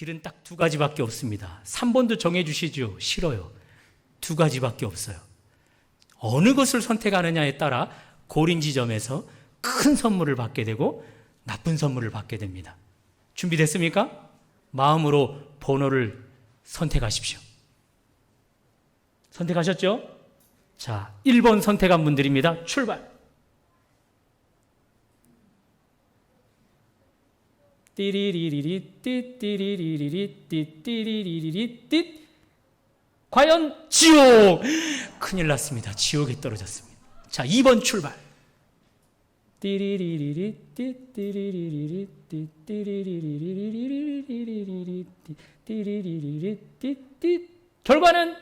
길은 딱 두 가지밖에 없습니다. 3번도 정해주시죠. 싫어요. 두 가지밖에 없어요. 어느 것을 선택하느냐에 따라 고린 지점에서 큰 선물을 받게 되고 나쁜 선물을 받게 됩니다. 준비됐습니까? 마음으로 번호를 선택하십시오. 선택하셨죠? 자, 1번 선택한 분들입니다. 출발! 띠리리리리 띠띠리리리 띠띠리리리 띠. 과연 지옥! 큰일 났습니다. 지옥에 떨어졌습니다. 자, 2번 출발! 띠리리리리 띠띠리리리 띠띠리리리리리리리리리 띠리리리리 띠띠. 결과는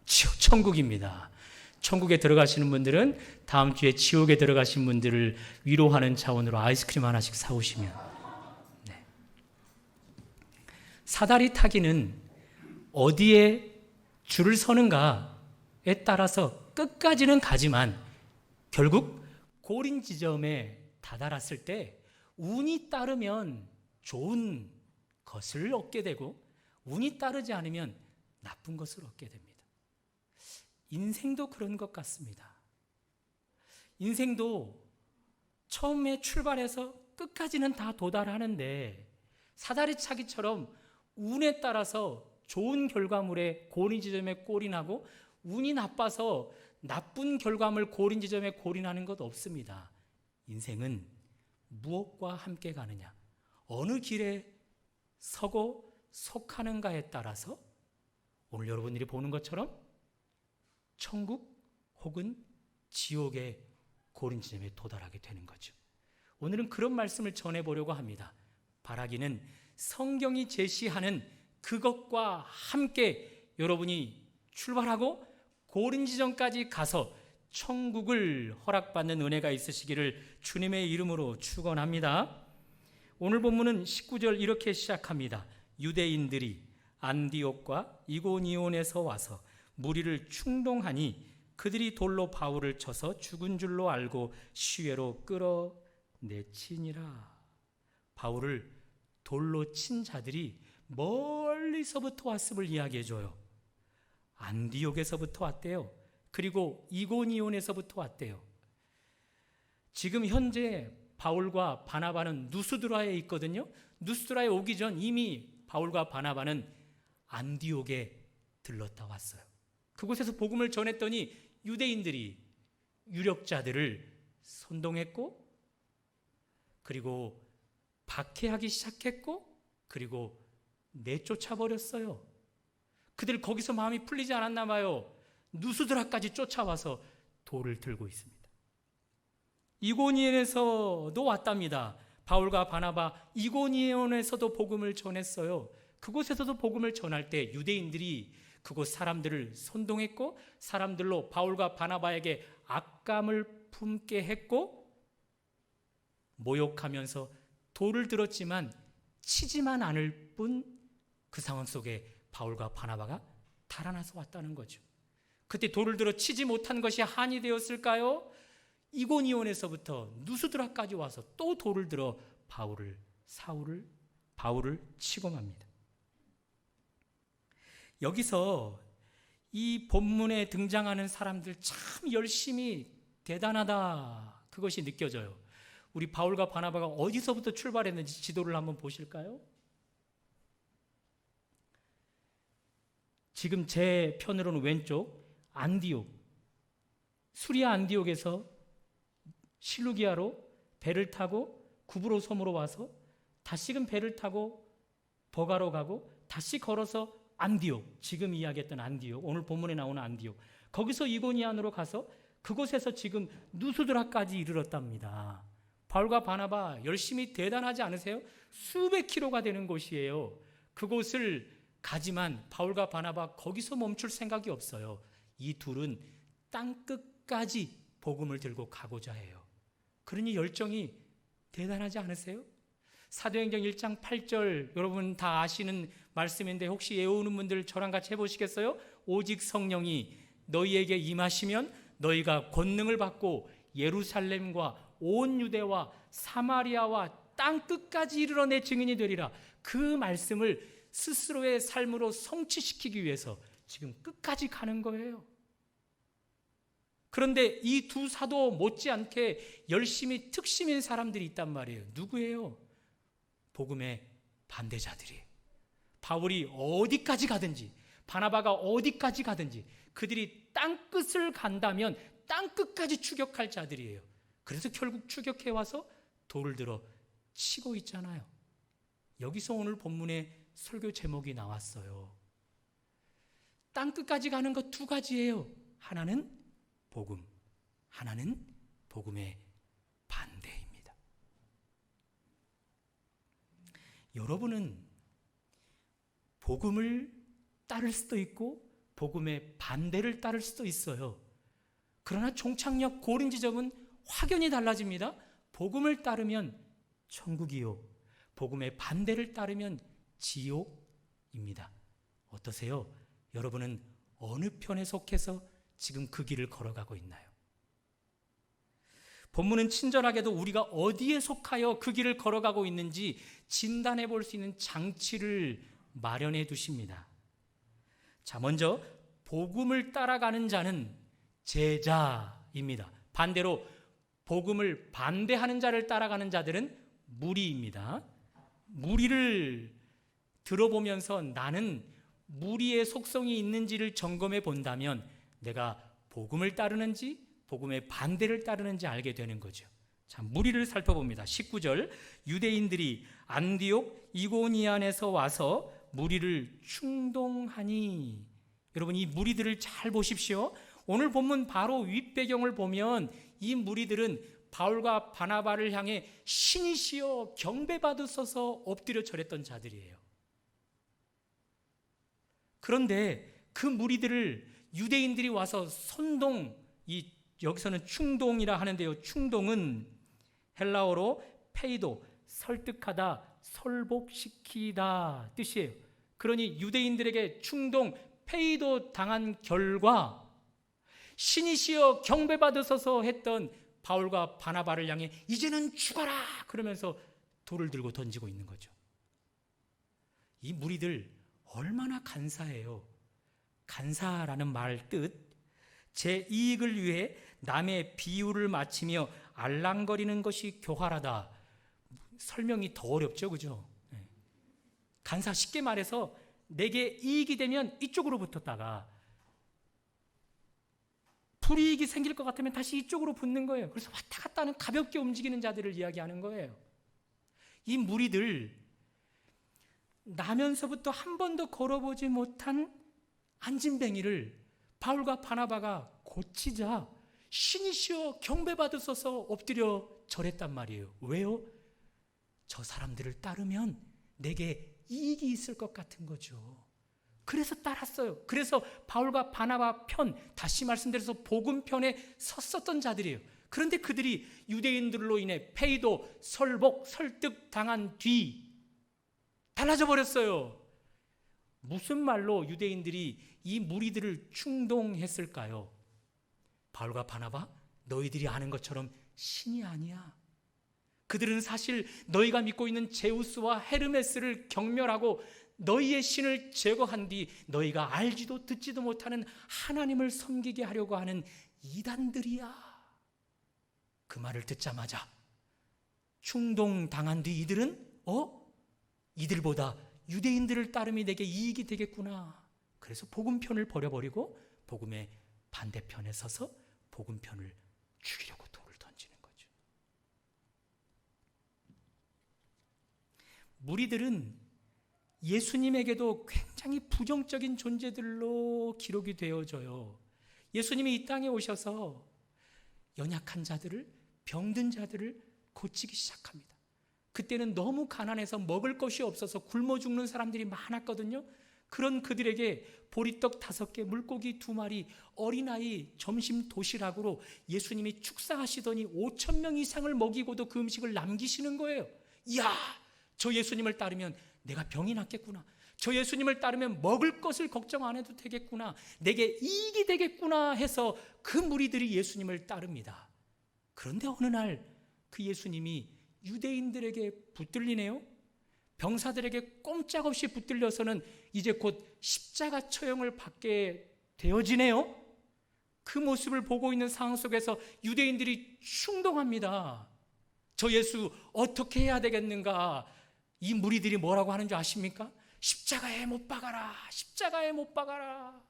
지옥, 천국입니다. 천국에 들어가시는 분들은 다음 주에 지옥에 들어가신 분들을 위로하는 차원으로 아이스크림 하나씩 사오시면. 네. 사다리 타기는 어디에 줄을 서는가에 따라서 끝까지는 가지만 결국 고린 지점에 다다랐을 때 운이 따르면 좋은 것을 얻게 되고 운이 따르지 않으면 나쁜 것을 얻게 됩니다. 인생도 그런 것 같습니다. 인생도 처음에 출발해서 끝까지는 다 도달하는데 사다리 차기처럼 운에 따라서 좋은 결과물에 고린 지점에 골인하고 운이 나빠서 나쁜 결과물 고린 지점에 골인하는 것 없습니다. 인생은 무엇과 함께 가느냐, 어느 길에 서고 속하는가에 따라서 오늘 여러분들이 보는 것처럼 천국 혹은 지옥의 고린 지점에 도달하게 되는 거죠. 오늘은 그런 말씀을 전해보려고 합니다. 바라기는 성경이 제시하는 그것과 함께 여러분이 출발하고 고린 지점까지 가서 천국을 허락받는 은혜가 있으시기를 주님의 이름으로 축원합니다. 오늘 본문은 19절 이렇게 시작합니다. 유대인들이 안디옥과 이고니온에서 와서 무리를 충동하니 그들이 돌로 바울을 쳐서 죽은 줄로 알고 시외로 끌어내치니라. 바울을 돌로 친 자들이 멀리서부터 왔음을 이야기해줘요. 안디옥에서부터 왔대요. 그리고 이고니온에서부터 왔대요. 지금 현재 바울과 바나바는 누스드라에 있거든요. 누스드라에 오기 전 이미 바울과 바나바는 안디옥에 들렀다 왔어요. 그곳에서 복음을 전했더니 유대인들이 유력자들을 선동했고 그리고 박해하기 시작했고 그리고 내쫓아버렸어요. 그들 거기서 마음이 풀리지 않았나 봐요. 누스드라까지 쫓아와서 돌을 들고 있습니다. 이고니온에서도 왔답니다. 바울과 바나바 이고니온에서도 복음을 전했어요. 그곳에서도 복음을 전할 때 유대인들이 그곳 사람들을 선동했고 사람들로 바울과 바나바에게 악감을 품게 했고 모욕하면서 돌을 들었지만 치지만 않을 뿐 그 상황 속에 바울과 바나바가 달아나서 왔다는 거죠. 그때 돌을 들어 치지 못한 것이 한이 되었을까요? 이고니온에서부터 누스드라까지 와서 또 돌을 들어 바울을 치고 맙니다. 여기서 이 본문에 등장하는 사람들 참 열심히 대단하다 그것이 느껴져요. 우리 바울과 바나바가 어디서부터 출발했는지 지도를 한번 보실까요? 지금 제 편으로는 왼쪽 안디옥, 수리아 안디옥에서 실루기아로 배를 타고 구브로 섬으로 와서 다시금 배를 타고 버가로 가고 다시 걸어서 안디옥, 지금 이야기했던 안디옥, 오늘 본문에 나오는 안디옥, 거기서 이고니안으로 가서 그곳에서 지금 누스드라까지 이르렀답니다. 바울과 바나바 열심히 대단하지 않으세요? 수백 킬로가 되는 곳이에요. 그곳을 가지만 바울과 바나바 거기서 멈출 생각이 없어요. 이 둘은 땅끝까지 복음을 들고 가고자 해요. 그러니 열정이 대단하지 않으세요? 사도행전 1장 8절 여러분 다 아시는 말씀인데 혹시 외우는 분들 저랑 같이 해보시겠어요? 오직 성령이 너희에게 임하시면 너희가 권능을 받고 예루살렘과 온 유대와 사마리아와 땅끝까지 이르러 내 증인이 되리라. 그 말씀을 스스로의 삶으로 성취시키기 위해서 지금 끝까지 가는 거예요. 그런데 이 두 사도 못지않게 열심히 특심인 사람들이 있단 말이에요. 누구예요? 복음의 반대자들이에요. 바울이 어디까지 가든지, 바나바가 어디까지 가든지 그들이 땅끝을 간다면 땅끝까지 추격할 자들이에요. 그래서 결국 추격해 와서 돌을 들어 치고 있잖아요. 여기서 오늘 본문의 설교 제목이 나왔어요. 땅끝까지 가는 것 두 가지예요. 하나는 복음, 하나는 복음의 반대입니다. 여러분은 복음을 따를 수도 있고 복음의 반대를 따를 수도 있어요. 그러나 종착역 고른 지점은 확연히 달라집니다. 복음을 따르면 천국이요, 복음의 반대를 따르면 지옥입니다. 어떠세요? 여러분은 어느 편에 속해서 지금 그 길을 걸어가고 있나요? 본문은 친절하게도 우리가 어디에 속하여 그 길을 걸어가고 있는지 진단해 볼 수 있는 장치를 마련해 두십니다. 자, 먼저 복음을 따라가는 자는 제자입니다. 반대로 복음을 반대하는 자를 따라가는 자들은 무리입니다. 무리를 들어보면서 나는 무리의 속성이 있는지를 점검해 본다면 내가 복음을 따르는지 복음의 반대를 따르는지 알게 되는 거죠. 자, 무리를 살펴봅니다. 19절, 유대인들이 안디옥 이고니안에서 와서 무리를 충동하니. 여러분, 이 무리들을 잘 보십시오. 오늘 본문 바로 윗배경을 보면 이 무리들은 바울과 바나바를 향해 신이시여 경배받으소서 엎드려 절했던 자들이에요. 그런데 그 무리들을 유대인들이 와서 여기서는 충동이라 하는데요. 충동은 헬라어로 페이도, 설득하다, 설복시키다 뜻이에요. 그러니 유대인들에게 충동, 페이도 당한 결과 신이시여 경배받으소서 했던 바울과 바나바를 향해 이제는 죽어라 그러면서 돌을 들고 던지고 있는 거죠. 이 무리들 얼마나 간사해요. 간사라는 말 뜻, 제 이익을 위해 남의 비유를 맞추며 알랑거리는 것이 교활하다. 설명이 더 어렵죠, 그죠? 간사, 쉽게 말해서 내게 이익이 되면 이쪽으로 붙었다가 불이익이 생길 것 같으면 다시 이쪽으로 붙는 거예요. 그래서 왔다 갔다 하는 가볍게 움직이는 자들을 이야기하는 거예요. 이 무리들 나면서부터 한 번도 걸어보지 못한 안진뱅이를 바울과 바나바가 고치자 신이시여 경배받으소서 엎드려 절했단 말이에요. 왜요? 저 사람들을 따르면 내게 이익이 있을 것 같은 거죠. 그래서 따랐어요. 그래서 바울과 바나바 편, 다시 말씀드려서 복음 편에 섰었던 자들이에요. 그런데 그들이 유대인들로 인해 페이도, 설복, 설득 당한 뒤 달라져 버렸어요. 무슨 말로 유대인들이 이 무리들을 충동했을까요? 바울과 바나바, 너희들이 아는 것처럼 신이 아니야. 그들은 사실 너희가 믿고 있는 제우스와 헤르메스를 경멸하고 너희의 신을 제거한 뒤 너희가 알지도 듣지도 못하는 하나님을 섬기게 하려고 하는 이단들이야. 그 말을 듣자마자 충동당한 뒤 이들은 이들보다 유대인들을 따름이 내게 이익이 되겠구나. 그래서 복음편을 버려버리고 복음의 반대편에 서서 복음편을 죽이려고 돌을 던지는 거죠. 무리들은 예수님에게도 굉장히 부정적인 존재들로 기록이 되어져요. 예수님이 이 땅에 오셔서 연약한 자들을, 병든 자들을 고치기 시작합니다. 그때는 너무 가난해서 먹을 것이 없어서 굶어 죽는 사람들이 많았거든요. 그런 그들에게 보리떡 5개, 물고기 2마리, 어린아이 점심 도시락으로 예수님이 축사하시더니 5,000명 이상을 먹이고도 그 음식을 남기시는 거예요. 이야, 저 예수님을 따르면 내가 병이 낫겠구나. 저 예수님을 따르면 먹을 것을 걱정 안 해도 되겠구나. 내게 이익이 되겠구나 해서 그 무리들이 예수님을 따릅니다. 그런데 어느 날 그 예수님이 유대인들에게 붙들리네요. 병사들에게 꼼짝없이 붙들려서는 이제 곧 십자가 처형을 받게 되어지네요. 그 모습을 보고 있는 상황 속에서 유대인들이 충동합니다. 저 예수 어떻게 해야 되겠는가? 이 무리들이 뭐라고 하는 줄 아십니까? 십자가에 못 박아라, 십자가에 못 박아라.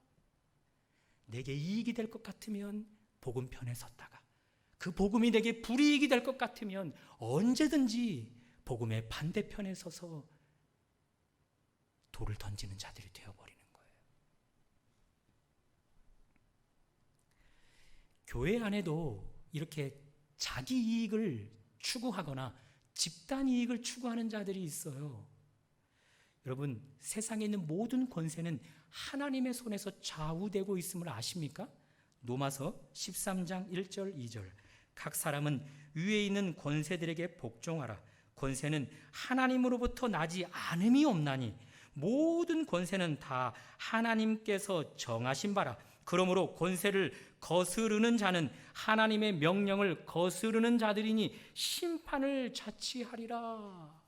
내게 이익이 될 것 같으면 복음 편에 섰다가, 그 복음이 내게 불이익이 될 것 같으면 언제든지 복음의 반대편에 서서 돌을 던지는 자들이 되어버리는 거예요. 교회 안에도 이렇게 자기 이익을 추구하거나 집단 이익을 추구하는 자들이 있어요. 여러분, 세상에 있는 모든 권세는 하나님의 손에서 좌우되고 있음을 아십니까? 로마서 13장 1절 2절. 각 사람은 위에 있는 권세들에게 복종하라. 권세는 하나님으로부터 나지 않음이 없나니 모든 권세는 다 하나님께서 정하신 바라. 그러므로 권세를 거스르는 자는 하나님의 명령을 거스르는 자들이니 심판을 자취하리라.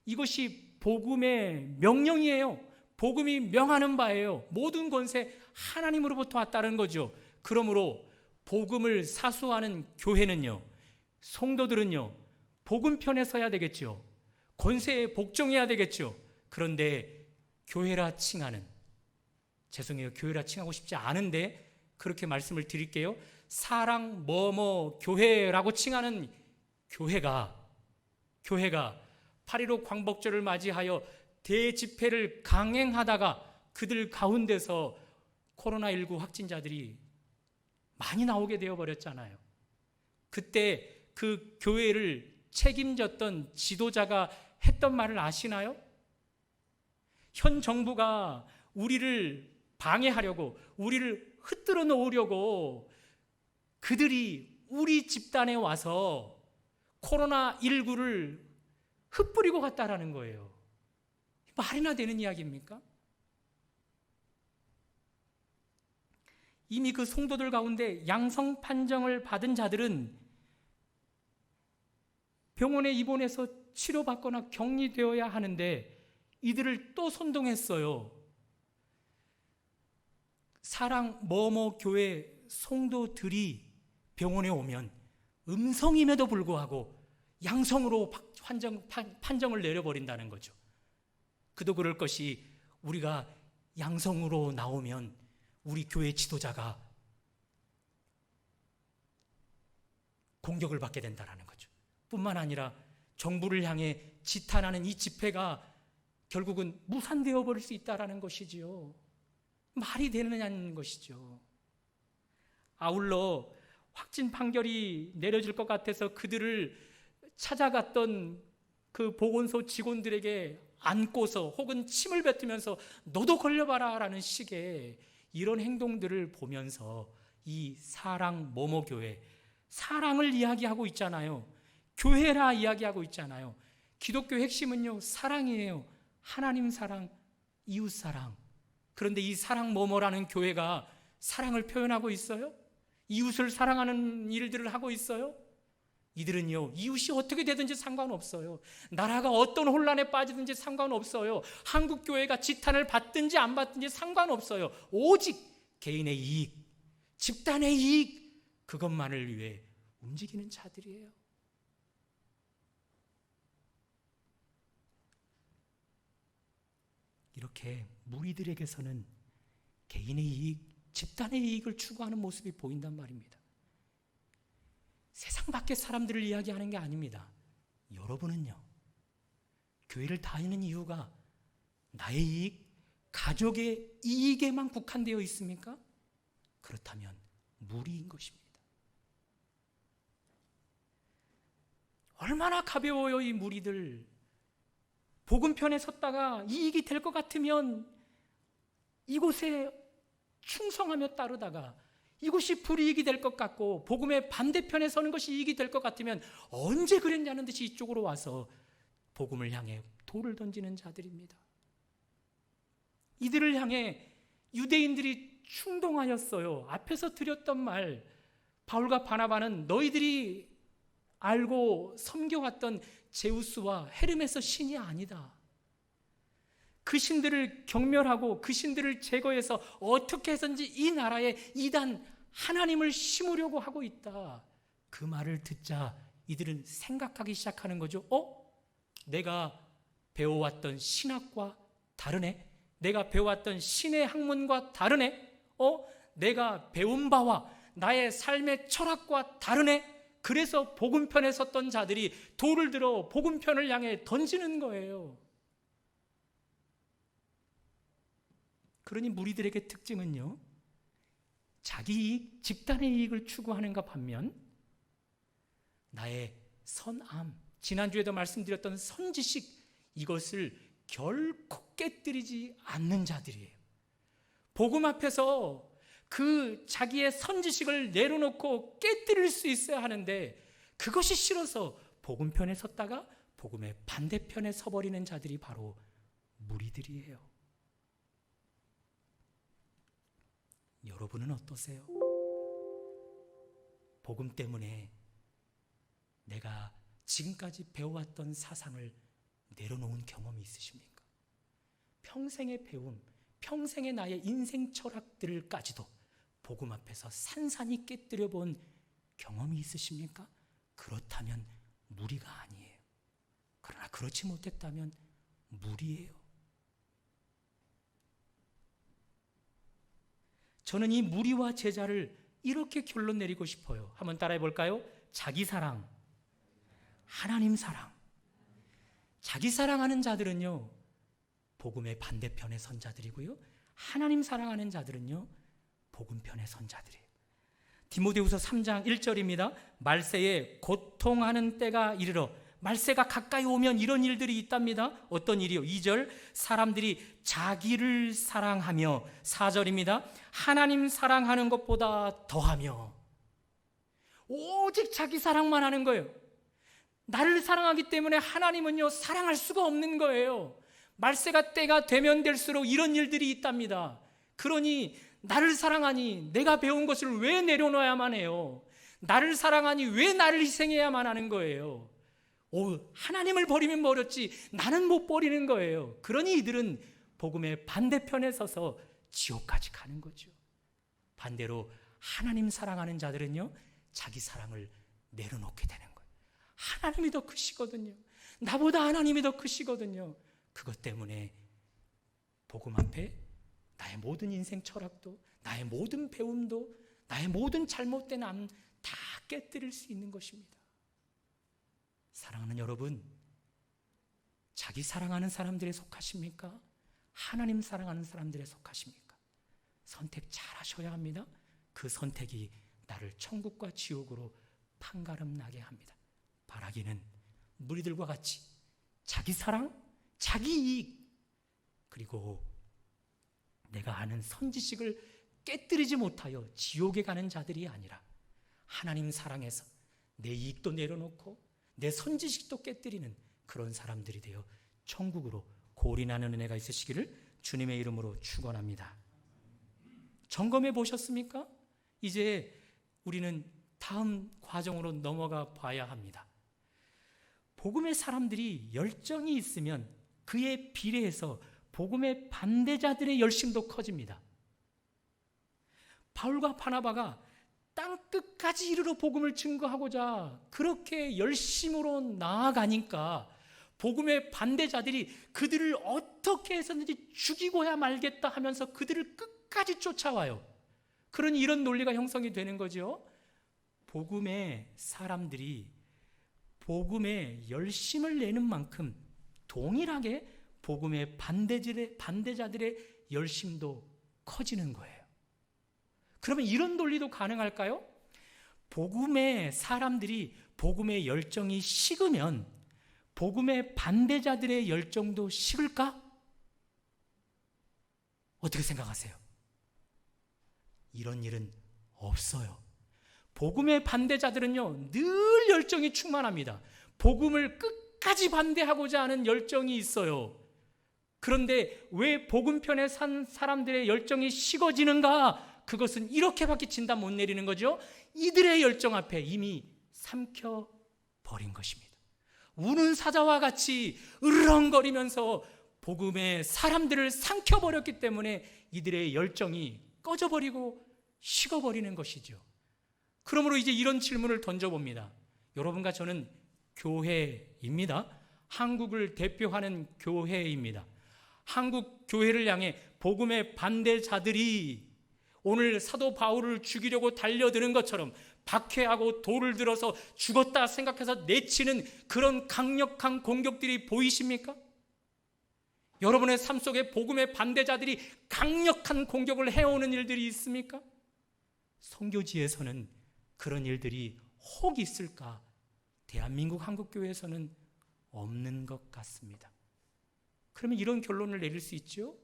이것이 복음의 명령이에요. 복음이 명하는 바예요. 모든 권세 하나님으로부터 왔다는 거죠. 그러므로 복음을 사수하는 교회는요, 성도들은요, 복음 편에 서야 되겠죠. 권세에 복종해야 되겠죠. 그런데 교회라 칭하는, 죄송해요, 교회라 칭하고 싶지 않은데 그렇게 말씀을 드릴게요. 사랑 뭐뭐 교회라고 칭하는 교회가 8.15 광복절을 맞이하여 대집회를 강행하다가 그들 가운데서 코로나19 확진자들이 많이 나오게 되어버렸잖아요. 그때 그 교회를 책임졌던 지도자가 했던 말을 아시나요? 현 정부가 우리를 방해하려고, 우리를 흩뜨러 놓으려고 그들이 우리 집단에 와서 코로나19를 흩뿌리고 갔다라는 거예요. 말이나 되는 이야기입니까? 이미 그 성도들 가운데 양성 판정을 받은 자들은 병원에 입원해서 치료받거나 격리되어야 하는데 이들을 또 선동했어요. 사랑 뭐뭐 교회 성도들이 병원에 오면 음성임에도 불구하고 양성으로 판정을 내려버린다는 거죠. 그도 그럴 것이 우리가 양성으로 나오면 우리 교회 지도자가 공격을 받게 된다는 거죠. 뿐만 아니라 정부를 향해 지탄하는 이 집회가 결국은 무산되어 버릴 수 있다는 것이지요. 말이 되느냐는 것이죠. 아울러 확진 판결이 내려질 것 같아서 그들을 찾아갔던 그 보건소 직원들에게 안고서 혹은 침을 뱉으면서 너도 걸려봐라 라는 식의 이런 행동들을 보면서 이 사랑 뭐뭐교회, 사랑을 이야기하고 있잖아요. 교회라 이야기하고 있잖아요. 기독교 핵심은요, 사랑이에요. 하나님 사랑, 이웃 사랑. 그런데 이 사랑 뭐뭐라는 교회가 사랑을 표현하고 있어요? 이웃을 사랑하는 일들을 하고 있어요? 이들은요, 이웃이 어떻게 되든지 상관없어요. 나라가 어떤 혼란에 빠지든지 상관없어요. 한국 교회가 지탄을 받든지 안 받든지 상관없어요. 오직 개인의 이익, 집단의 이익, 그것만을 위해 움직이는 자들이에요. 이렇게 무리들에게서는 개인의 이익, 집단의 이익을 추구하는 모습이 보인단 말입니다. 세상 밖의 사람들을 이야기하는 게 아닙니다. 여러분은요, 교회를 다니는 이유가 나의 이익, 가족의 이익에만 국한되어 있습니까? 그렇다면 무리인 것입니다. 얼마나 가벼워요, 이 무리들. 복음 편에 섰다가 이익이 될 것 같으면 이곳에 충성하며 따르다가 이것이 불이익이 될 것 같고 복음의 반대편에 서는 것이 이익이 될 것 같으면 언제 그랬냐는 듯이 이쪽으로 와서 복음을 향해 돌을 던지는 자들입니다. 이들을 향해 유대인들이 충동하였어요. 앞에서 드렸던 말, 바울과 바나바는 너희들이 알고 섬겨왔던 제우스와 헤르메스 신이 아니다. 그 신들을 경멸하고 그 신들을 제거해서 어떻게 해서든지 이 나라에 이단 하나님을 심으려고 하고 있다. 그 말을 듣자 이들은 생각하기 시작하는 거죠. 내가 배워왔던 신학과 다르네. 내가 배워왔던 신의 학문과 다르네. 내가 배운 바와 나의 삶의 철학과 다르네. 그래서 복음편에 섰던 자들이 돌을 들어 복음편을 향해 던지는 거예요. 그러니 무리들에게 특징은요, 자기 이익, 집단의 이익을 추구하는가 반면 나의 선함, 지난주에도 말씀드렸던 선지식, 이것을 결코 깨뜨리지 않는 자들이에요. 복음 앞에서 그 자기의 선지식을 내려놓고 깨뜨릴 수 있어야 하는데 그것이 싫어서 복음편에 섰다가 복음의 반대편에 서버리는 자들이 바로 무리들이에요. 여러분은 어떠세요? 복음 때문에 내가 지금까지 배워왔던 사상을 내려놓은 경험이 있으십니까? 평생의 배움, 평생의 나의 인생 철학들까지도 복음 앞에서 산산이 깨뜨려 본 경험이 있으십니까? 그렇다면 무리가 아니에요. 그러나 그렇지 못했다면 무리예요. 저는 이 무리와 제자를 이렇게 결론 내리고 싶어요. 한번 따라해 볼까요? 자기 사랑, 하나님 사랑. 자기 사랑하는 자들은요, 복음의 반대편에 선 자들이고요, 하나님 사랑하는 자들은요, 복음편에 선 자들이에요. 디모데후서 3장 1절입니다. 말세에 고통하는 때가 이르러, 말세가 가까이 오면 이런 일들이 있답니다. 어떤 일이요? 2절, 사람들이 자기를 사랑하며, 4절입니다. 하나님 사랑하는 것보다 더하며. 오직 자기 사랑만 하는 거예요. 나를 사랑하기 때문에 하나님은요, 사랑할 수가 없는 거예요. 말세가 때가 되면 될수록 이런 일들이 있답니다. 그러니 나를 사랑하니 내가 배운 것을 왜 내려놓아야만 해요? 나를 사랑하니 왜 나를 희생해야만 하는 거예요? 하나님을 버리면 버렸지 나는 못 버리는 거예요. 그러니 이들은 복음의 반대편에 서서 지옥까지 가는 거죠. 반대로 하나님 사랑하는 자들은요, 자기 사랑을 내려놓게 되는 거예요. 하나님이 더 크시거든요. 나보다 하나님이 더 크시거든요. 그것 때문에 복음 앞에 나의 모든 인생 철학도, 나의 모든 배움도, 나의 모든 잘못된 암 다 깨뜨릴 수 있는 것입니다. 사랑하는 여러분, 자기 사랑하는 사람들에 속하십니까? 하나님 사랑하는 사람들에 속하십니까? 선택 잘 하셔야 합니다. 그 선택이 나를 천국과 지옥으로 판가름 나게 합니다. 바라기는 무리들과 같이 자기 사랑, 자기 이익, 그리고 내가 아는 선지식을 깨뜨리지 못하여 지옥에 가는 자들이 아니라 하나님 사랑해서 내 이익도 내려놓고 내 선지식도 깨뜨리는 그런 사람들이 되어 천국으로 고린하는 은혜가 있으시기를 주님의 이름으로 축원합니다. 점검해 보셨습니까? 이제 우리는 다음 과정으로 넘어가 봐야 합니다. 복음의 사람들이 열정이 있으면 그에 비례해서 복음의 반대자들의 열심도 커집니다. 바울과 바나바가 땅끝까지 이르러 복음을 증거하고자 그렇게 열심으로 나아가니까 복음의 반대자들이 그들을 어떻게 해서든지 죽이고야 말겠다 하면서 그들을 끝까지 쫓아와요. 그러니 이런 논리가 형성이 되는 거죠. 복음의 사람들이 복음에 열심을 내는 만큼 동일하게 복음의 반대자들의 열심도 커지는 거예요. 그러면 이런 논리도 가능할까요? 복음의 사람들이 복음의 열정이 식으면 복음의 반대자들의 열정도 식을까? 어떻게 생각하세요? 이런 일은 없어요. 복음의 반대자들은요, 늘 열정이 충만합니다. 복음을 끝까지 반대하고자 하는 열정이 있어요. 그런데 왜 복음편에 산 사람들의 열정이 식어지는가? 그것은 이렇게밖에 진단 못 내리는 거죠. 이들의 열정 앞에 이미 삼켜버린 것입니다. 우는 사자와 같이 으르렁거리면서 복음의 사람들을 삼켜버렸기 때문에 이들의 열정이 꺼져버리고 식어버리는 것이죠. 그러므로 이제 이런 질문을 던져봅니다. 여러분과 저는 교회입니다. 한국을 대표하는 교회입니다. 한국 교회를 향해 복음의 반대자들이 오늘 사도 바울을 죽이려고 달려드는 것처럼 박해하고 돌을 들어서 죽었다 생각해서 내치는 그런 강력한 공격들이 보이십니까? 여러분의 삶 속에 복음의 반대자들이 강력한 공격을 해오는 일들이 있습니까? 선교지에서는 그런 일들이 혹 있을까? 대한민국 한국교회에서는 없는 것 같습니다. 그러면 이런 결론을 내릴 수 있죠?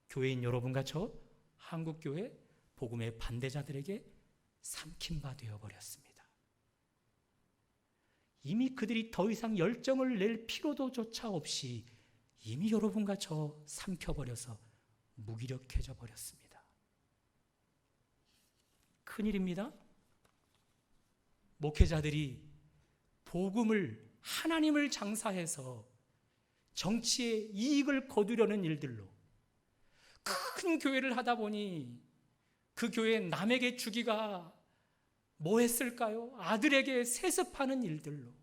교회인 여러분과 저 한국교회 복음의 반대자들에게 삼킨 바 되어버렸습니다. 이미 그들이 더 이상 열정을 낼 필요도조차 없이 이미 여러분과 저 삼켜버려서 무기력해져 버렸습니다. 큰일입니다. 목회자들이 복음을, 하나님을 장사해서 정치의 이익을 거두려는 일들로 큰 교회를 하다 보니 그 교회 남에게 주기가 뭐 했을까요? 아들에게 세습하는 일들로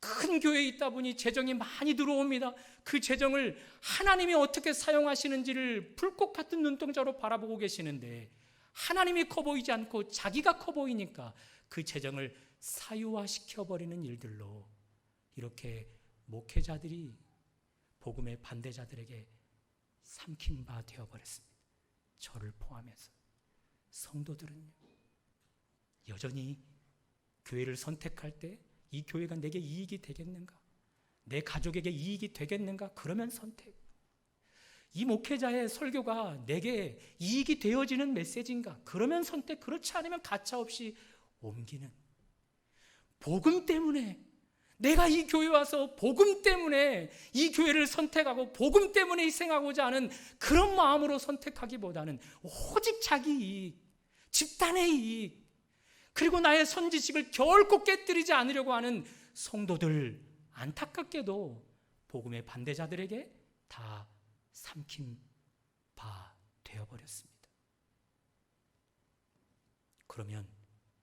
큰 교회에 있다 보니 재정이 많이 들어옵니다. 그 재정을 하나님이 어떻게 사용하시는지를 불꽃 같은 눈동자로 바라보고 계시는데 하나님이 커 보이지 않고 자기가 커 보이니까 그 재정을 사유화시켜버리는 일들로 이렇게 목회자들이 복음의 반대자들에게 삼킨 바 되어버렸습니다. 저를 포함해서. 성도들은요, 여전히 교회를 선택할 때 이 교회가 내게 이익이 되겠는가? 내 가족에게 이익이 되겠는가? 그러면 선택. 이 목회자의 설교가 내게 이익이 되어지는 메시지인가? 그러면 선택. 그렇지 않으면 가차없이 옮기는. 복음 때문에 내가 이 교회 와서 복음 때문에 이 교회를 선택하고 복음 때문에 희생하고자 하는 그런 마음으로 선택하기보다는 오직 자기 이익, 집단의 이익, 그리고 나의 선지식을 결코 깨뜨리지 않으려고 하는 성도들, 안타깝게도 복음의 반대자들에게 다 삼킨 바 되어버렸습니다. 그러면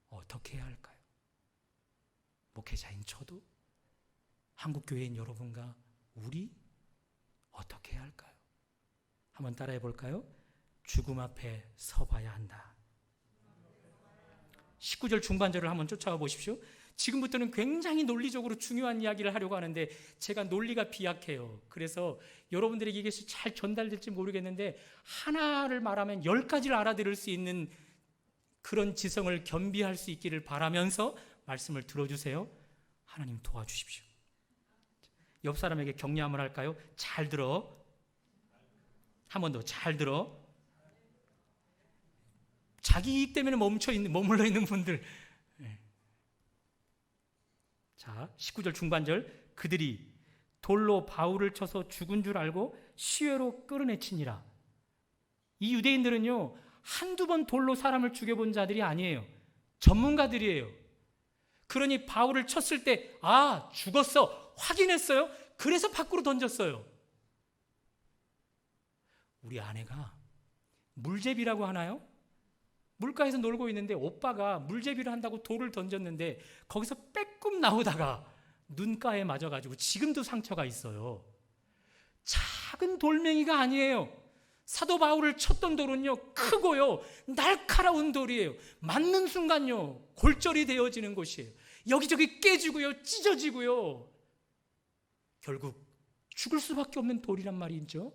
어떻게 해야 할까요? 목회자인 저도, 한국교회인 여러분과 우리 어떻게 해야 할까요? 한번 따라해 볼까요? 죽음 앞에 서봐야 한다. 19절 중반절을 한번 쫓아가 보십시오. 지금부터는 굉장히 논리적으로 중요한 이야기를 하려고 하는데 제가 논리가 비약해요. 그래서 여러분들에게 이게 잘 전달될지 모르겠는데 하나를 말하면 10가지를 알아들을 수 있는 그런 지성을 겸비할 수 있기를 바라면서 말씀을 들어주세요. 하나님 도와주십시오. 옆 사람에게 격려 한번 할까요? 잘 들어. 한 번 더 잘 들어. 자기 이익 때문에 머물러 있는 분들. 자, 19절 중반절. 그들이 돌로 바울을 쳐서 죽은 줄 알고 시외로 끌어내치니라. 이 유대인들은요, 한두 번 돌로 사람을 죽여본 자들이 아니에요. 전문가들이에요. 그러니 바울을 쳤을 때 죽었어, 확인했어요. 그래서 밖으로 던졌어요. 우리 아내가 물제비라고 하나요? 물가에서 놀고 있는데 오빠가 물제비를 한다고 돌을 던졌는데 거기서 빼끔 나오다가 눈가에 맞아가지고 지금도 상처가 있어요. 작은 돌멩이가 아니에요. 사도 바울을 쳤던 돌은요, 크고요, 날카로운 돌이에요. 맞는 순간요, 골절이 되어지는 곳이에요. 여기저기 깨지고요, 찢어지고요. 결국 죽을 수밖에 없는 돌이란 말이죠.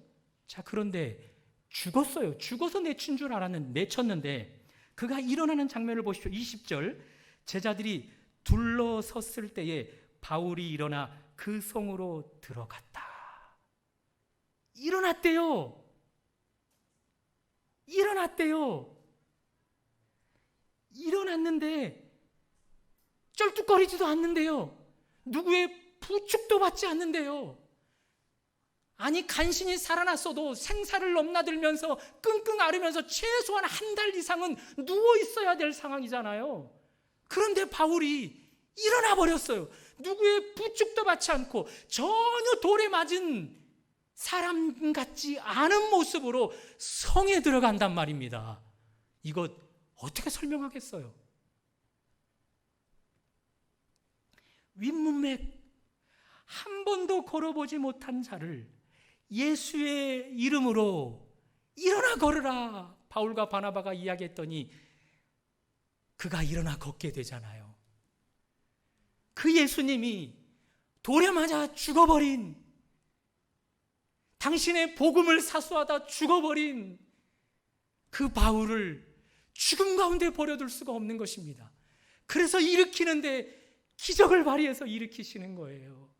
자, 그런데 죽었어요. 죽어서 내친 줄 내쳤는데 그가 일어나는 장면을 보십시오. 20절. 제자들이 둘러섰을 때에 바울이 일어나 그 성으로 들어갔다. 일어났대요. 일어났는데 쩔뚝거리지도 않는데요. 누구의 부축도 받지 않는데요. 아니, 간신히 살아났어도 생사를 넘나들면서 끙끙 앓으면서 최소한 한 달 이상은 누워 있어야 될 상황이잖아요. 그런데 바울이 일어나 버렸어요. 누구의 부축도 받지 않고 전혀 돌에 맞은 사람 같지 않은 모습으로 성에 들어간단 말입니다. 이것 어떻게 설명하겠어요? 윗문맥 한 번도 걸어보지 못한 자를 예수의 이름으로 일어나 걸으라 바울과 바나바가 이야기했더니 그가 일어나 걷게 되잖아요. 그 예수님이 돌에 맞아 죽어버린, 당신의 복음을 사수하다 죽어버린 그 바울을 죽음 가운데 버려둘 수가 없는 것입니다. 그래서 일으키는데 기적을 발휘해서 일으키시는 거예요.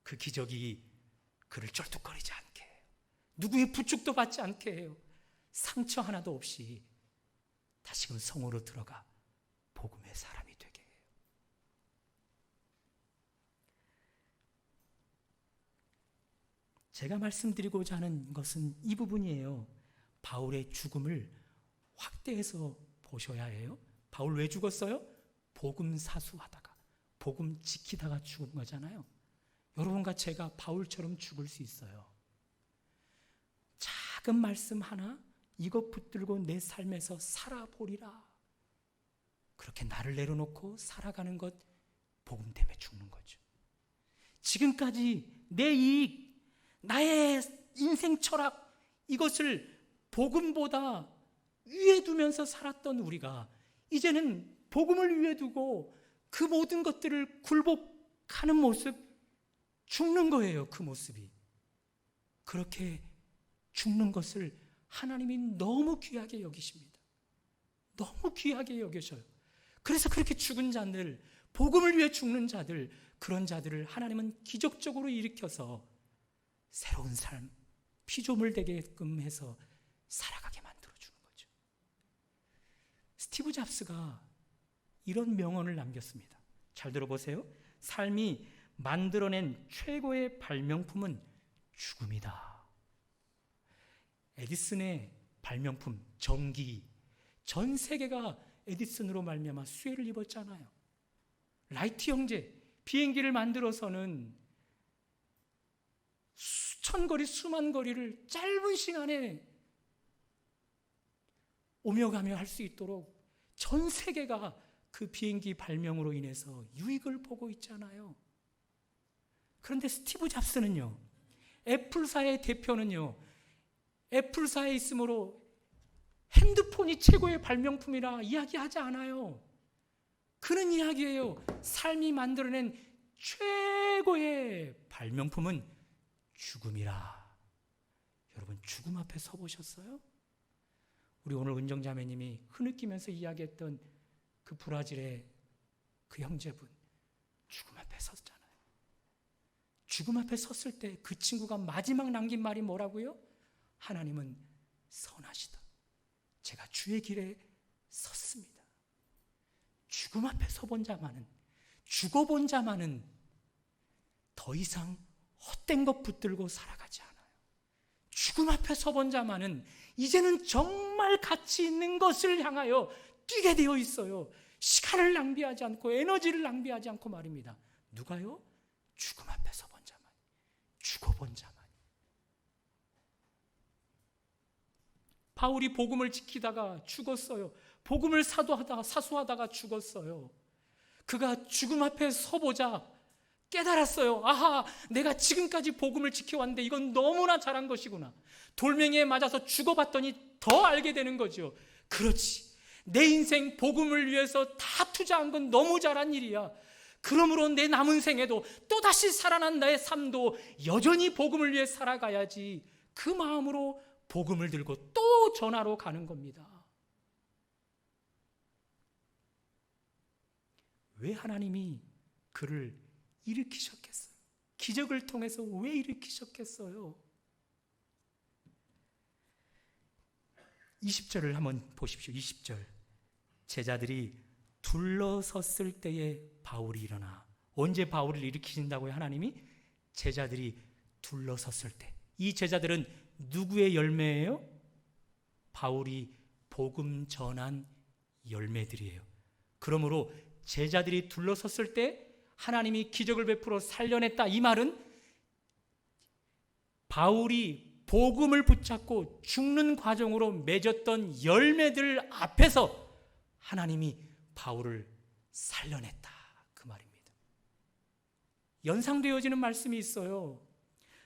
그 기적이 그를 쩔뚝거리지 않게 해요. 누구의 부축도 받지 않게 해요. 상처 하나도 없이 다시금 성으로 들어가 복음의 사람이 되게 해요. 제가 말씀드리고자 하는 것은 이 부분이에요. 바울의 죽음을 확대해서 보셔야 해요. 바울 왜 죽었어요? 복음 사수하다가, 복음 지키다가 죽은 거잖아요. 여러분과 제가 바울처럼 죽을 수 있어요. 작은 말씀 하나 이것 붙들고 내 삶에서 살아보리라. 그렇게 나를 내려놓고 살아가는 것, 복음 때문에 죽는 거죠. 지금까지 내 이익, 나의 인생 철학, 이것을 복음보다 위에 두면서 살았던 우리가 이제는 복음을 위에 두고 그 모든 것들을 굴복하는 모습, 죽는 거예요. 그 모습이. 그렇게 죽는 것을 하나님이 너무 귀하게 여기십니다. 너무 귀하게 여기셔요. 그래서 그렇게 죽은 자들, 복음을 위해 죽는 자들, 그런 자들을 하나님은 기적적으로 일으켜서 새로운 삶, 피조물 되게끔 해서 살아가게 만들어주는 거죠. 스티브 잡스가 이런 명언을 남겼습니다. 잘 들어보세요. 삶이 만들어낸 최고의 발명품은 죽음이다. 에디슨의 발명품, 전기, 전 세계가 에디슨으로 말미암아 수혜를 입었잖아요. 라이트 형제, 비행기를 만들어서는 수천 거리, 수만 거리를 짧은 시간에 오며 가며 할 수 있도록 전 세계가 그 비행기 발명으로 인해서 유익을 보고 있잖아요. 그런데 스티브 잡스는요, 애플사의 대표는요, 애플사에 있으므로 핸드폰이 최고의 발명품이라 이야기하지 않아요. 그런 이야기예요. 삶이 만들어낸 최고의 발명품은 죽음이라. 여러분, 죽음 앞에 서보셨어요? 우리 오늘 은정자매님이 흐느끼면서 이야기했던 그 브라질의 그 형제분, 죽음 앞에 섰잖아요. 죽음 앞에 섰을 때 그 친구가 마지막 남긴 말이 뭐라고요? 하나님은 선하시다. 제가 주의 길에 섰습니다. 죽음 앞에 서본 자만은, 죽어본 자만은 더 이상 헛된 것 붙들고 살아가지 않아요. 죽음 앞에 서본 자만은 이제는 정말 가치 있는 것을 향하여 뛰게 되어 있어요. 시간을 낭비하지 않고 에너지를 낭비하지 않고 말입니다. 누가요? 죽음 앞에 서본 자만, 죽어본 자만. 바울이 복음을 지키다가 죽었어요. 복음을 사수하다가 죽었어요. 그가 죽음 앞에 서보자 깨달았어요. 아하, 내가 지금까지 복음을 지켜왔는데 이건 너무나 잘한 것이구나. 돌멩이에 맞아서 죽어봤더니 더 알게 되는 거죠. 그렇지, 내 인생 복음을 위해서 다 투자한 건 너무 잘한 일이야. 그러므로 내 남은 생에도 또다시 살아난 나의 삶도 여전히 복음을 위해 살아가야지. 그 마음으로 복음을 들고 또 전하러 가는 겁니다. 왜 하나님이 그를 일으키셨겠어요? 기적을 통해서 왜 일으키셨겠어요? 20절을 한번 보십시오. 20절. 제자들이 둘러섰을 때에 바울이 일어나. 언제 바울을 일으키신다고요? 하나님이? 제자들이 둘러섰을 때. 이 제자들은 누구의 열매예요? 바울이 복음 전한 열매들이에요. 그러므로 제자들이 둘러섰을 때 하나님이 기적을 베풀어 살려냈다. 이 말은 바울이 복음을 붙잡고 죽는 과정으로 맺었던 열매들 앞에서 하나님이 바울을 살려냈다. 그 말입니다. 연상되어지는 말씀이 있어요.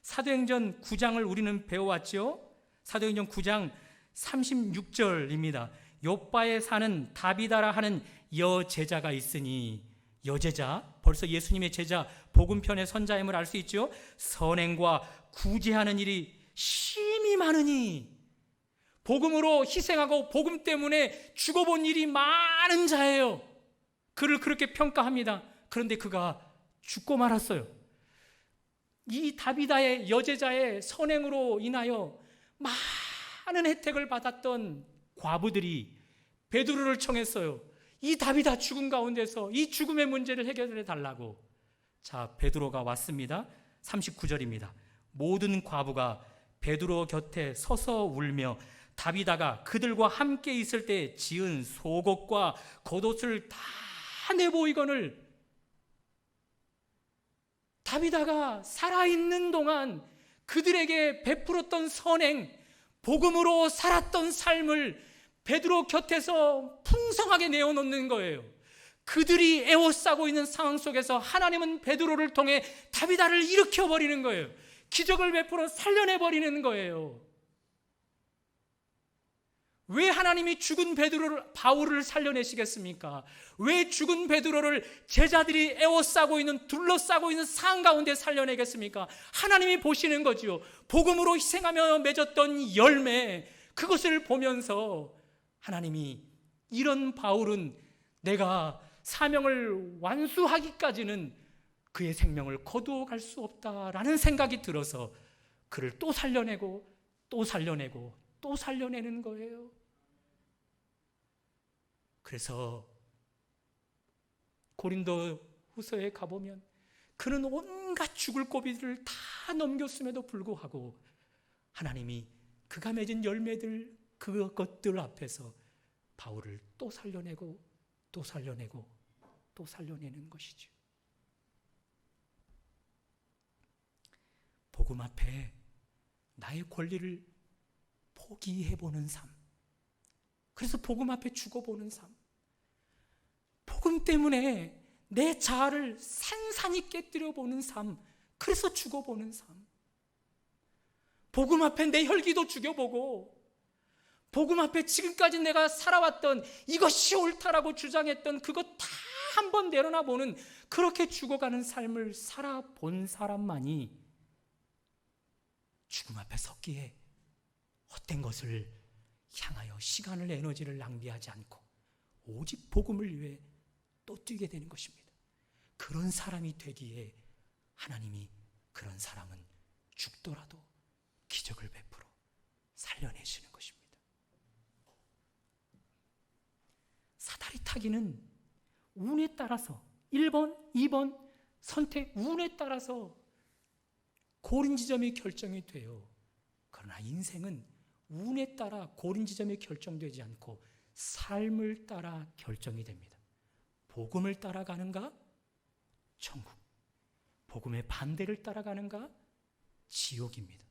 사도행전 9장을 우리는 배워왔죠. 사도행전 9장 36절입니다. 요빠에 사는 다비다라 하는 여제자가 있으니, 여제자, 벌써 예수님의 제자, 복음편의 선자임을 알 수 있죠. 선행과 구제하는 일이 심히 많으니, 복음으로 희생하고 복음 때문에 죽어본 일이 많은 자예요. 그를 그렇게 평가합니다. 그런데 그가 죽고 말았어요. 이 다비다의 여제자의 선행으로 인하여 많은 혜택을 받았던 과부들이 베드로를 청했어요. 이 다비다 죽음 가운데서 이 죽음의 문제를 해결해 달라고. 자, 베드로가 왔습니다. 39절입니다. 모든 과부가 베드로 곁에 서서 울며 다비다가 그들과 함께 있을 때 지은 속옷과 겉옷을 다 내보이거늘, 다비다가 살아있는 동안 그들에게 베풀었던 선행, 복음으로 살았던 삶을 베드로 곁에서 풍성하게 내어놓는 거예요. 그들이 애워싸고 있는 상황 속에서 하나님은 베드로를 통해 다비다를 일으켜버리는 거예요. 기적을 베풀어 살려내버리는 거예요. 왜 하나님이 죽은 바울을 살려내시겠습니까? 왜 죽은 베드로를 제자들이 애워싸고 있는, 둘러싸고 있는 상황 가운데 살려내겠습니까? 하나님이 보시는 거지요. 복음으로 희생하며 맺었던 열매, 그것을 보면서 하나님이 이런 바울은 내가 사명을 완수하기까지는 그의 생명을 거두어 갈 수 없다라는 생각이 들어서 그를 또 살려내고 또 살려내고 또 살려내는 거예요. 그래서 고린도 후서에 가보면 그는 온갖 죽을 고비들을 다 넘겼음에도 불구하고 하나님이 그가 맺은 열매들, 그것들 앞에서 바울을 또 살려내고 또 살려내고 또 살려내는 것이죠. 복음 앞에 나의 권리를 포기해보는 삶, 그래서 복음 앞에 죽어보는 삶, 복음 때문에 내 자아를 산산히 깨뜨려보는 삶, 그래서 죽어보는 삶, 복음 앞에 내 혈기도 죽여보고, 복음 앞에 지금까지 내가 살아왔던 이것이 옳다라고 주장했던 그것 다 한번 내려놔 보는, 그렇게 죽어가는 삶을 살아본 사람만이 죽음 앞에 섰기에 헛된 것을 향하여 시간을, 에너지를 낭비하지 않고 오직 복음을 위해 또 뛰게 되는 것입니다. 그런 사람이 되기에 하나님이 그런 사람은 죽더라도 기적을 베풀어 살려내시는 것입니다. 사다리 타기는 운에 따라서 1번, 2번 선택, 운에 따라서 고른 지점이 결정이 돼요. 그러나 인생은 운에 따라 고른 지점이 결정되지 않고 삶을 따라 결정이 됩니다. 복음을 따라가는가? 천국. 복음의 반대를 따라가는가? 지옥입니다.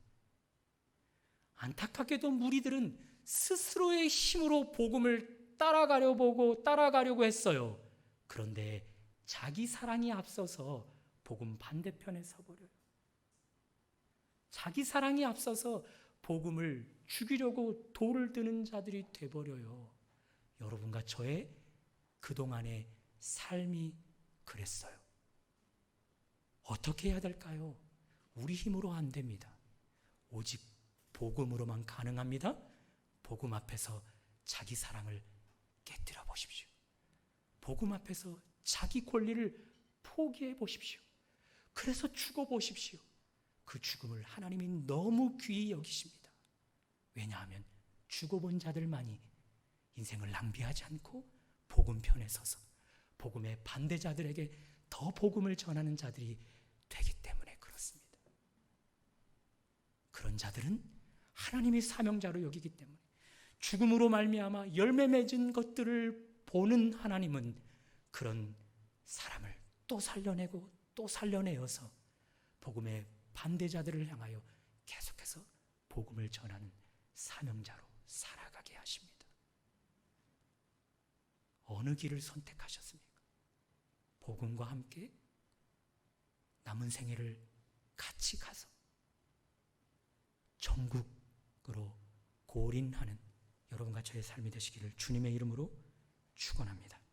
안타깝게도 무리들은 스스로의 힘으로 복음을 따라가려고 했어요. 그런데 자기 사랑이 앞서서 복음 반대편에 서버려요. 자기 사랑이 앞서서 복음을 죽이려고 돌을 드는 자들이 돼버려요. 여러분과 저의 그동안의 삶이 그랬어요. 어떻게 해야 될까요? 우리 힘으로 안 됩니다. 오직 복음으로만 가능합니다. 복음 앞에서 자기 사랑을 깨뜨려 보십시오. 복음 앞에서 자기 권리를 포기해 보십시오. 그래서 죽어 보십시오. 그 죽음을 하나님이 너무 귀히 여기십니다. 왜냐하면 죽어본 자들만이 인생을 낭비하지 않고 복음 편에 서서 복음의 반대자들에게 더 복음을 전하는 자들이 되기 때문에 그렇습니다. 그런 자들은 하나님의 사명자로 여기기 때문에 죽음으로 말미암아 열매 맺은 것들을 보는 하나님은 그런 사람을 또 살려내고 또 살려내어서 복음의 반대자들을 향하여 계속해서 복음을 전하는 사명자로 살아가게 하십니다. 어느 길을 선택하셨습니까? 복음과 함께 남은 생애를 같이 가서 천국으로 골인하는 여러분과 저의 삶이 되시기를 주님의 이름으로 축원합니다.